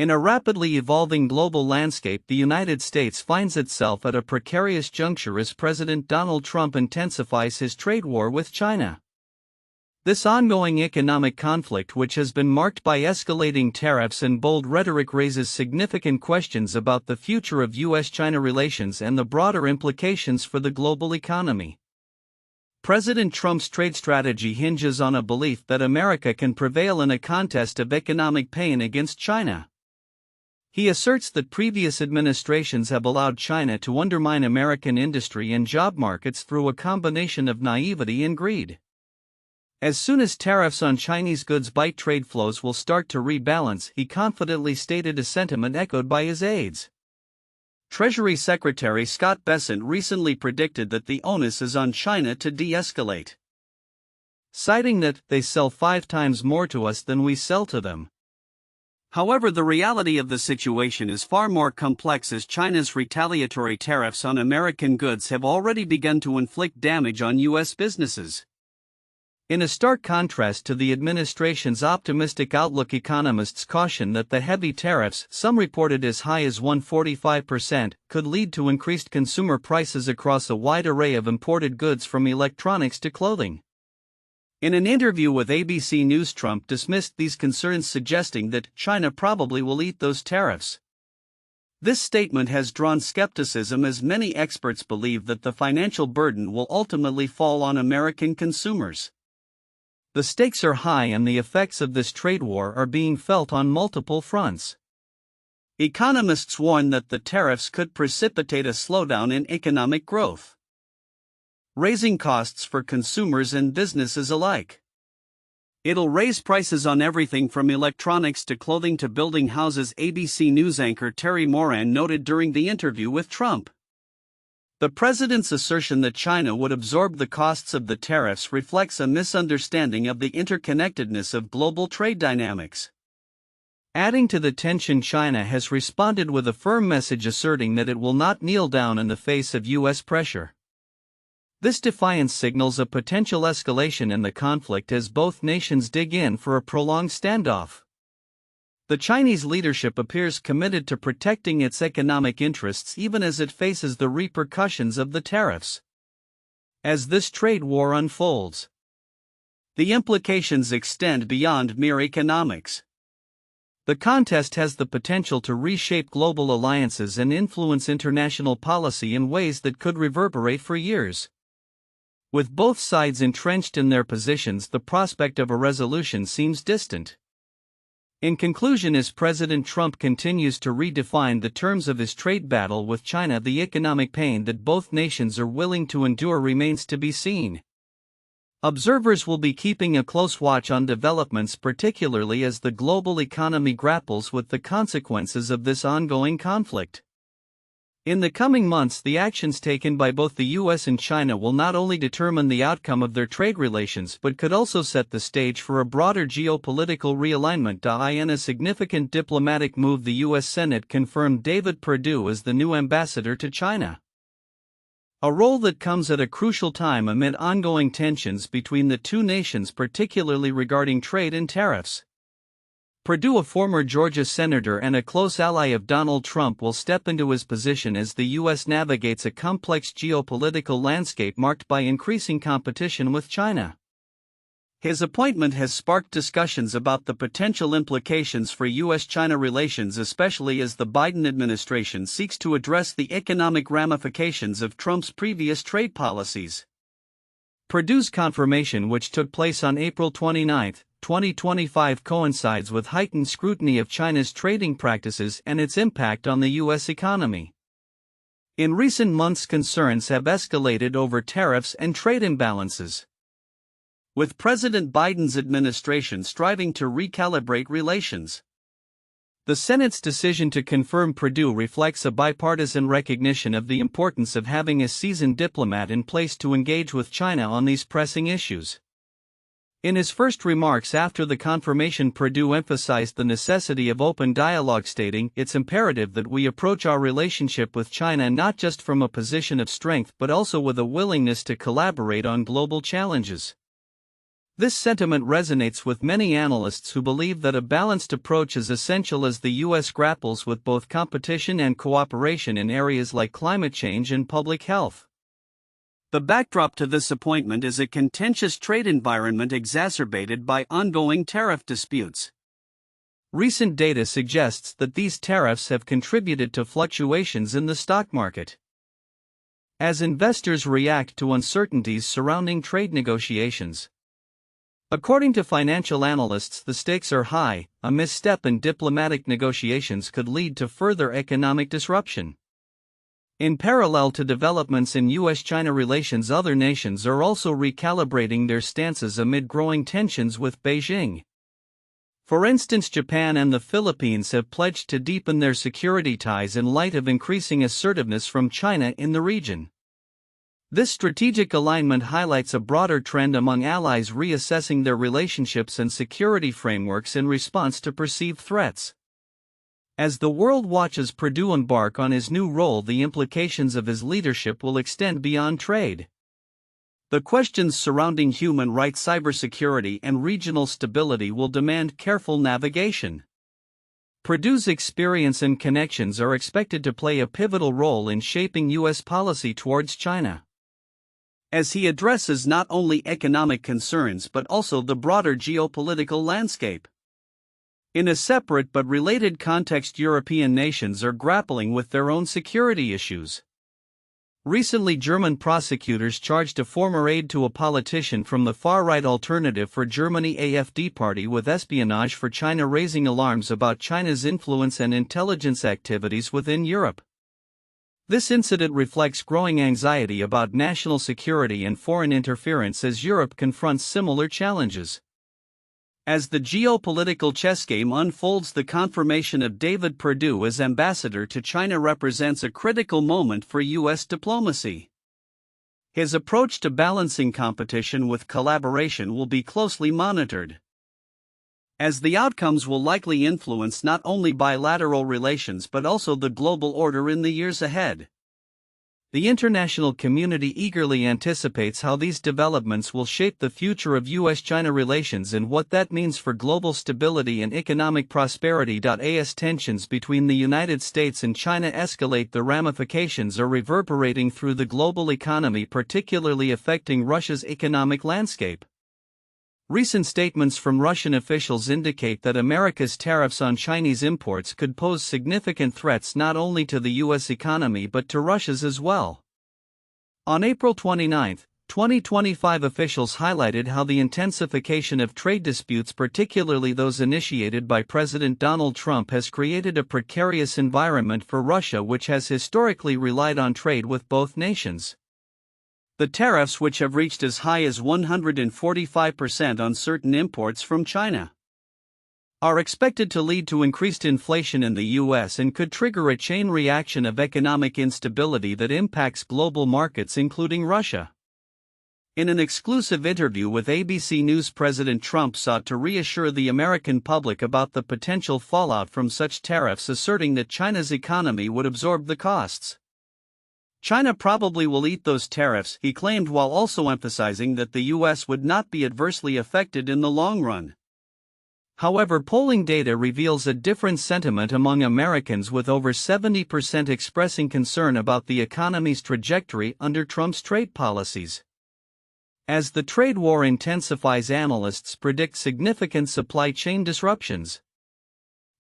In a rapidly evolving global landscape, the United States finds itself at a precarious juncture as President Donald Trump intensifies his trade war with China. This ongoing economic conflict, which has been marked by escalating tariffs and bold rhetoric, raises significant questions about the future of U.S China relations and the broader implications for the global economy. President Trump's trade strategy hinges on a belief that America can prevail in a contest of economic pain against China. He asserts that previous administrations have allowed China to undermine American industry and job markets through a combination of naivety and greed. As soon as tariffs on Chinese goods bite, trade flows will start to rebalance, he confidently stated, a sentiment echoed by his aides. Treasury Secretary Scott Bessent recently predicted that the onus is on China to de-escalate, citing that they sell 5 times more to us than we sell to them. However, the reality of the situation is far more complex, as China's retaliatory tariffs on American goods have already begun to inflict damage on U.S. businesses. In a stark contrast to the administration's optimistic outlook, economists caution that the heavy tariffs, some reported as high as 145%, could lead to increased consumer prices across a wide array of imported goods from electronics to clothing. In an interview with ABC News, Trump dismissed these concerns, suggesting that China probably will eat those tariffs. This statement has drawn skepticism, as many experts believe that the financial burden will ultimately fall on American consumers. The stakes are high, and the effects of this trade war are being felt on multiple fronts. Economists warn that the tariffs could precipitate a slowdown in economic growth, raising costs for consumers and businesses alike. It'll raise prices on everything from electronics to clothing to building houses, ABC News anchor Terry Moran noted during the interview with Trump. The president's assertion that China would absorb the costs of the tariffs reflects a misunderstanding of the interconnectedness of global trade dynamics. Adding to the tension, China has responded with a firm message asserting that it will not kneel down in the face of U.S. pressure. This defiance signals a potential escalation in the conflict as both nations dig in for a prolonged standoff. The Chinese leadership appears committed to protecting its economic interests even as it faces the repercussions of the tariffs. As this trade war unfolds, the implications extend beyond mere economics. The contest has the potential to reshape global alliances and influence international policy in ways that could reverberate for years. With both sides entrenched in their positions, the prospect of a resolution seems distant. In conclusion, as President Trump continues to redefine the terms of his trade battle with China, the economic pain that both nations are willing to endure remains to be seen. Observers will be keeping a close watch on developments, particularly as the global economy grapples with the consequences of this ongoing conflict. In the coming months, the actions taken by both the U.S. and China will not only determine the outcome of their trade relations but could also set the stage for a broader geopolitical realignment. In a significant diplomatic move, the U.S. Senate confirmed David Perdue as the new ambassador to China, a role that comes at a crucial time amid ongoing tensions between the two nations, particularly regarding trade and tariffs. Perdue, a former Georgia senator and a close ally of Donald Trump, will step into his position as the U.S. navigates a complex geopolitical landscape marked by increasing competition with China. His appointment has sparked discussions about the potential implications for U.S. China relations, especially as the Biden administration seeks to address the economic ramifications of Trump's previous trade policies. Perdue's confirmation, which took place on April 29, 2025, coincides with heightened scrutiny of China's trading practices and its impact on the U.S. economy. In recent months, concerns have escalated over tariffs and trade imbalances, with President Biden's administration striving to recalibrate relations. The Senate's decision to confirm Perdue reflects a bipartisan recognition of the importance of having a seasoned diplomat in place to engage with China on these pressing issues. In his first remarks after the confirmation, Perdue emphasized the necessity of open dialogue, stating, "It's imperative that we approach our relationship with China not just from a position of strength but also with a willingness to collaborate on global challenges." This sentiment resonates with many analysts who believe that a balanced approach is essential as the U.S. grapples with both competition and cooperation in areas like climate change and public health. The backdrop to this appointment is a contentious trade environment exacerbated by ongoing tariff disputes. Recent data suggests that these tariffs have contributed to fluctuations in the stock market. As investors react to uncertainties surrounding trade negotiations. According to financial analysts, the stakes are high. A misstep in diplomatic negotiations could lead to further economic disruption. In parallel to developments in U.S. China relations, other nations are also recalibrating their stances amid growing tensions with Beijing. For instance, Japan and the Philippines have pledged to deepen their security ties in light of increasing assertiveness from China in the region. This strategic alignment highlights a broader trend among allies reassessing their relationships and security frameworks in response to perceived threats. As the world watches Perdue embark on his new role, the implications of his leadership will extend beyond trade. The questions surrounding human rights, cybersecurity, and regional stability will demand careful navigation. Perdue's experience and connections are expected to play a pivotal role in shaping U.S. policy towards China, as he addresses not only economic concerns but also the broader geopolitical landscape. In a separate but related context, European nations are grappling with their own security issues. Recently, German prosecutors charged a former aide to a politician from the far-right Alternative for Germany AfD party with espionage for China, raising alarms about China's influence and intelligence activities within Europe. This incident reflects growing anxiety about national security and foreign interference as Europe confronts similar challenges. As the geopolitical chess game unfolds, the confirmation of David Perdue as ambassador to China represents a critical moment for U.S. diplomacy. His approach to balancing competition with collaboration will be closely monitored, as the outcomes will likely influence not only bilateral relations but also the global order in the years ahead. The international community eagerly anticipates how these developments will shape the future of U.S.-China relations and what that means for global stability and economic prosperity. As tensions between the United States and China escalate, the ramifications are reverberating through the global economy, particularly affecting Russia's economic landscape. Recent statements from Russian officials indicate that America's tariffs on Chinese imports could pose significant threats not only to the U.S. economy but to Russia's as well. On April 29, 2025, officials highlighted how the intensification of trade disputes, particularly those initiated by President Donald Trump, has created a precarious environment for Russia, which has historically relied on trade with both nations. The tariffs, which have reached as high as 145% on certain imports from China, are expected to lead to increased inflation in the U.S. and could trigger a chain reaction of economic instability that impacts global markets, including Russia. In an exclusive interview with ABC News, President Trump sought to reassure the American public about the potential fallout from such tariffs, asserting that China's economy would absorb the costs. China probably will eat those tariffs, he claimed, while also emphasizing that the U.S. would not be adversely affected in the long run. However, polling data reveals a different sentiment among Americans, with over 70% expressing concern about the economy's trajectory under Trump's trade policies. As the trade war intensifies, analysts predict significant supply chain disruptions.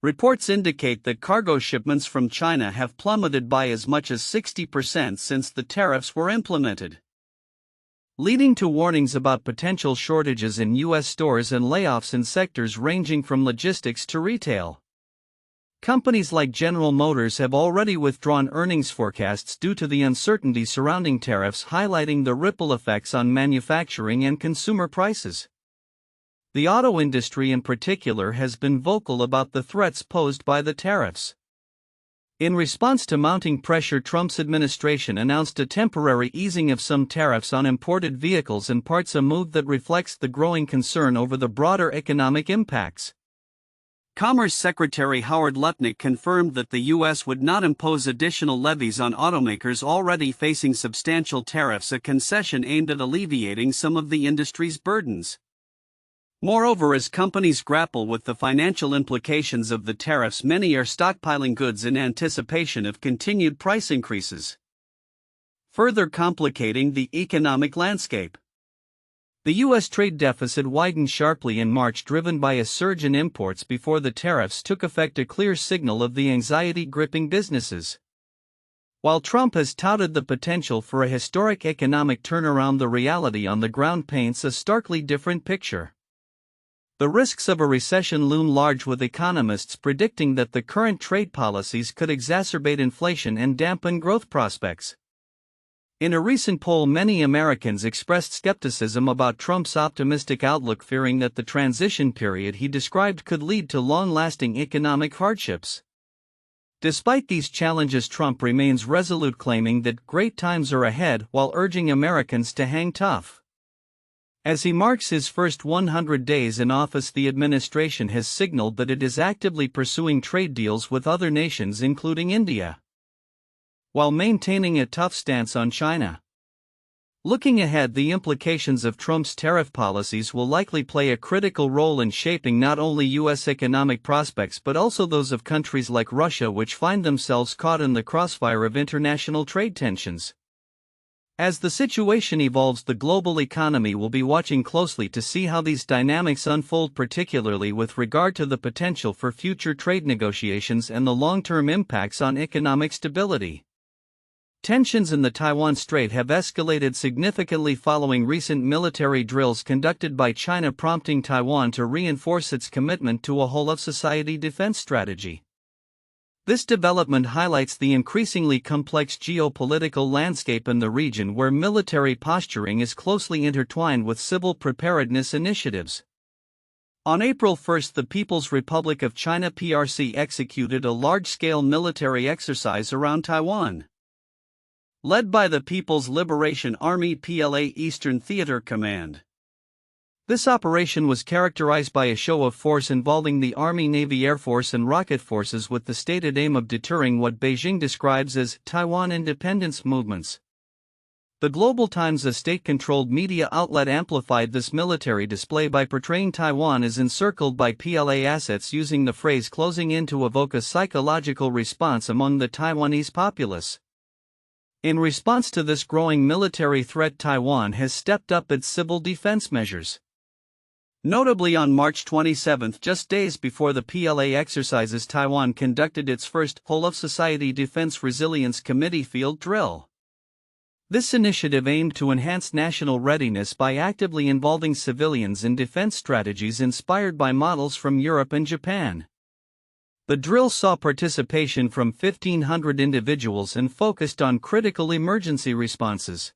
Reports indicate that cargo shipments from China have plummeted by as much as 60% since the tariffs were implemented, leading to warnings about potential shortages in U.S. stores and layoffs in sectors ranging from logistics to retail. Companies like General Motors have already withdrawn earnings forecasts due to the uncertainty surrounding tariffs, highlighting the ripple effects on manufacturing and consumer prices. The auto industry in particular has been vocal about the threats posed by the tariffs. In response to mounting pressure, Trump's administration announced a temporary easing of some tariffs on imported vehicles and parts, a move that reflects the growing concern over the broader economic impacts. Commerce Secretary Howard Lutnick confirmed that the U.S. would not impose additional levies on automakers already facing substantial tariffs, a concession aimed at alleviating some of the industry's burdens. Moreover, as companies grapple with the financial implications of the tariffs, many are stockpiling goods in anticipation of continued price increases, further complicating the economic landscape. The U.S. trade deficit widened sharply in March, driven by a surge in imports before the tariffs took effect, a clear signal of the anxiety gripping businesses. While Trump has touted the potential for a historic economic turnaround, the reality on the ground paints a starkly different picture. The risks of a recession loom large, with economists predicting that the current trade policies could exacerbate inflation and dampen growth prospects. In a recent poll, many Americans expressed skepticism about Trump's optimistic outlook, fearing that the transition period he described could lead to long-lasting economic hardships. Despite these challenges, Trump remains resolute, claiming that great times are ahead while urging Americans to hang tough. As he marks his first 100 days in office, the administration has signaled that it is actively pursuing trade deals with other nations, including India, while maintaining a tough stance on China. Looking ahead, the implications of Trump's tariff policies will likely play a critical role in shaping not only U.S. economic prospects but also those of countries like Russia, which find themselves caught in the crossfire of international trade tensions. As the situation evolves, the global economy will be watching closely to see how these dynamics unfold, particularly with regard to the potential for future trade negotiations and the long-term impacts on economic stability. Tensions in the Taiwan Strait have escalated significantly following recent military drills conducted by China, prompting Taiwan to reinforce its commitment to a whole-of-society defense strategy. This development highlights the increasingly complex geopolitical landscape in the region, where military posturing is closely intertwined with civil preparedness initiatives. On April 1, the People's Republic of China (PRC) executed a large-scale military exercise around Taiwan. Led by the People's Liberation Army (PLA) Eastern Theater Command. This operation was characterized by a show of force involving the Army, Navy, Air Force, and rocket forces, with the stated aim of deterring what Beijing describes as Taiwan independence movements. The Global Times, a state-controlled media outlet, amplified this military display by portraying Taiwan as encircled by PLA assets, using the phrase "closing in" to evoke a psychological response among the Taiwanese populace. In response to this growing military threat, Taiwan has stepped up its civil defense measures. Notably, on March 27, just days before the PLA exercises, Taiwan conducted its first Whole-of-Society Defense Resilience Committee field drill. This initiative aimed to enhance national readiness by actively involving civilians in defense strategies inspired by models from Europe and Japan. The drill saw participation from 1,500 individuals and focused on critical emergency responses,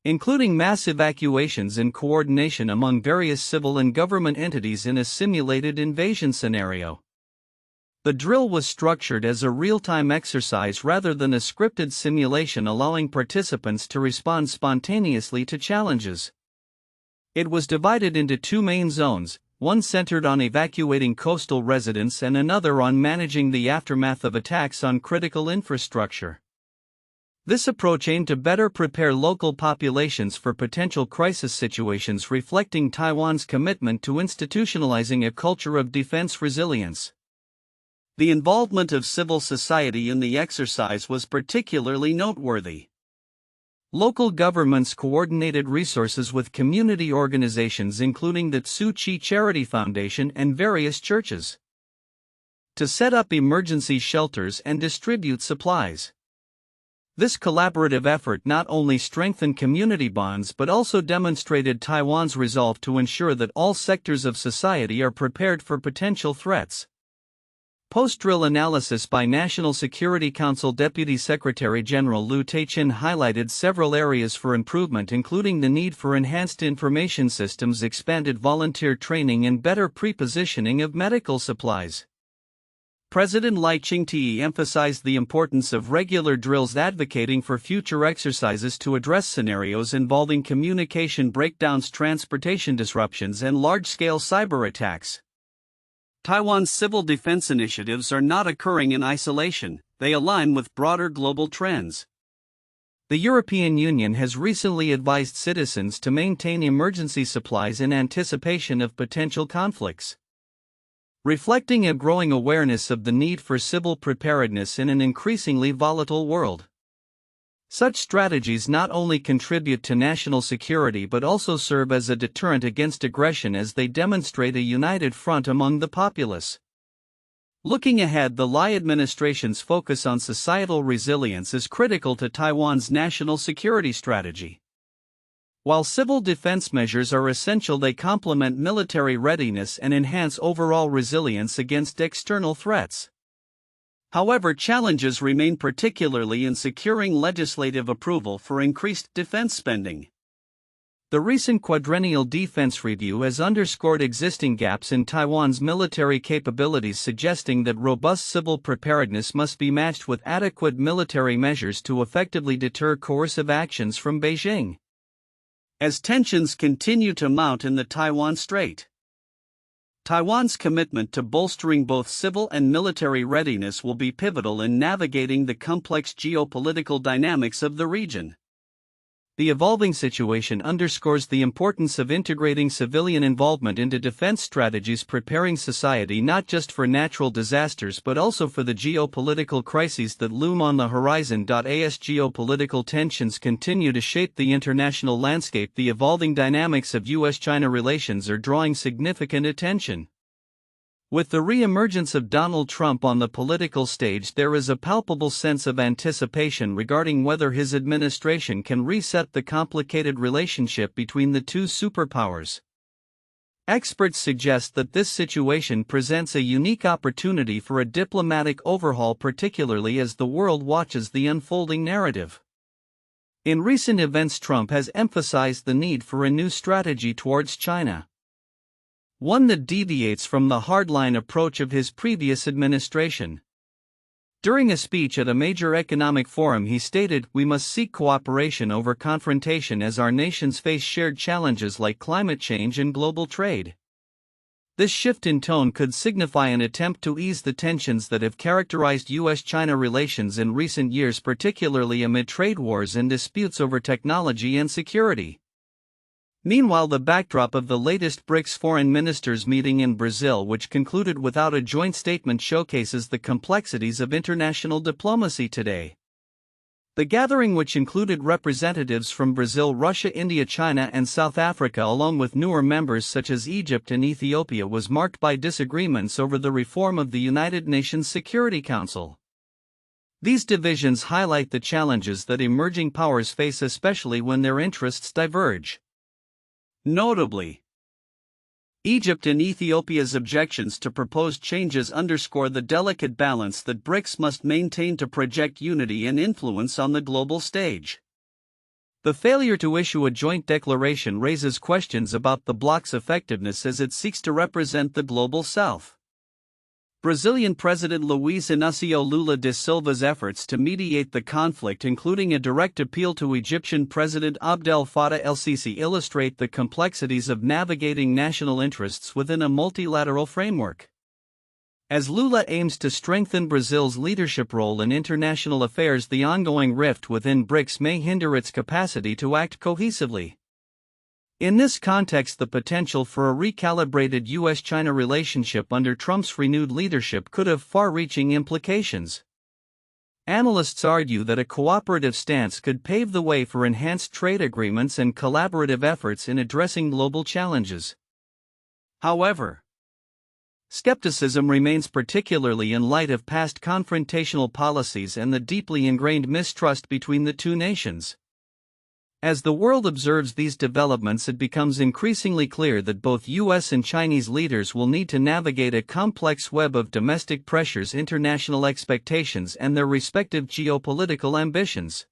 including mass evacuations and coordination among various civil and government entities in a simulated invasion scenario. The drill was structured as a real-time exercise rather than a scripted simulation, allowing participants to respond spontaneously to challenges. It was divided into two main zones, one centered on evacuating coastal residents and another on managing the aftermath of attacks on critical infrastructure. This approach aimed to better prepare local populations for potential crisis situations, reflecting Taiwan's commitment to institutionalizing a culture of defense resilience. The involvement of civil society in the exercise was particularly noteworthy. Local governments coordinated resources with community organizations, including the Tzu Chi Charity Foundation and various churches, to set up emergency shelters and distribute supplies. This collaborative effort not only strengthened community bonds but also demonstrated Taiwan's resolve to ensure that all sectors of society are prepared for potential threats. Post-drill analysis by National Security Council Deputy Secretary General Liu Taichin highlighted several areas for improvement, including the need for enhanced information systems, expanded volunteer training, and better pre-positioning of medical supplies. President Lai Ching-te emphasized the importance of regular drills, advocating for future exercises to address scenarios involving communication breakdowns, transportation disruptions, and large-scale cyber attacks. Taiwan's civil defense initiatives are not occurring in isolation, they align with broader global trends. The European Union has recently advised citizens to maintain emergency supplies in anticipation of potential conflicts, reflecting a growing awareness of the need for civil preparedness in an increasingly volatile world. Such strategies not only contribute to national security but also serve as a deterrent against aggression as they demonstrate a united front among the populace. Looking ahead, the Lai administration's focus on societal resilience is critical to Taiwan's national security strategy. While civil defense measures are essential, they complement military readiness and enhance overall resilience against external threats. However, challenges remain, particularly in securing legislative approval for increased defense spending. The recent quadrennial defense review has underscored existing gaps in Taiwan's military capabilities, suggesting that robust civil preparedness must be matched with adequate military measures to effectively deter coercive actions from Beijing. As tensions continue to mount in the Taiwan Strait, Taiwan's commitment to bolstering both civil and military readiness will be pivotal in navigating the complex geopolitical dynamics of the region. The evolving situation underscores the importance of integrating civilian involvement into defense strategies, preparing society not just for natural disasters but also for the geopolitical crises that loom on the horizon. As geopolitical tensions continue to shape the international landscape, the evolving dynamics of U.S China relations are drawing significant attention. With the re-emergence of Donald Trump on the political stage, there is a palpable sense of anticipation regarding whether his administration can reset the complicated relationship between the two superpowers. Experts suggest that this situation presents a unique opportunity for a diplomatic overhaul, particularly as the world watches the unfolding narrative. In recent events, Trump has emphasized the need for a new strategy towards China, one that deviates from the hardline approach of his previous administration. During a speech at a major economic forum, he stated, "We must seek cooperation over confrontation as our nations face shared challenges like climate change and global trade." This shift in tone could signify an attempt to ease the tensions that have characterized U.S. China relations in recent years, particularly amid trade wars and disputes over technology and security. Meanwhile, the backdrop of the latest BRICS foreign ministers meeting in Brazil, which concluded without a joint statement, showcases the complexities of international diplomacy today. The gathering, which included representatives from Brazil, Russia, India, China, and South Africa, along with newer members such as Egypt and Ethiopia, was marked by disagreements over the reform of the United Nations Security Council. These divisions highlight the challenges that emerging powers face, especially when their interests diverge. Notably, Egypt and Ethiopia's objections to proposed changes underscore the delicate balance that BRICS must maintain to project unity and influence on the global stage. The failure to issue a joint declaration raises questions about the bloc's effectiveness as it seeks to represent the global South. Brazilian President Luiz Inácio Lula da Silva's efforts to mediate the conflict, including a direct appeal to Egyptian President Abdel Fattah el-Sisi, illustrate the complexities of navigating national interests within a multilateral framework. As Lula aims to strengthen Brazil's leadership role in international affairs, the ongoing rift within BRICS may hinder its capacity to act cohesively. In this context, the potential for a recalibrated U.S. China relationship under Trump's renewed leadership could have far-reaching implications. Analysts argue that a cooperative stance could pave the way for enhanced trade agreements and collaborative efforts in addressing global challenges. However, skepticism remains, particularly in light of past confrontational policies and the deeply ingrained mistrust between the two nations. As the world observes these developments, it becomes increasingly clear that both U.S. and Chinese leaders will need to navigate a complex web of domestic pressures, international expectations, and their respective geopolitical ambitions.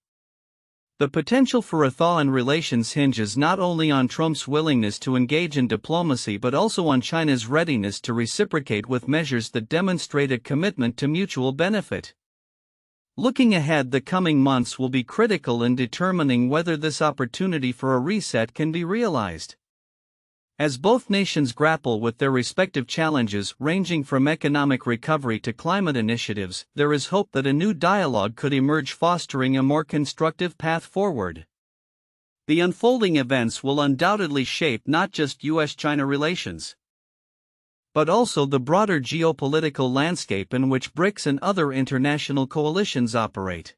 The potential for a thaw in relations hinges not only on Trump's willingness to engage in diplomacy but also on China's readiness to reciprocate with measures that demonstrate a commitment to mutual benefit. Looking ahead, the coming months will be critical in determining whether this opportunity for a reset can be realized. As both nations grapple with their respective challenges ranging from economic recovery to climate initiatives, there is hope that a new dialogue could emerge, fostering a more constructive path forward. The unfolding events will undoubtedly shape not just U.S. China relations, but also the broader geopolitical landscape in which BRICS and other international coalitions operate.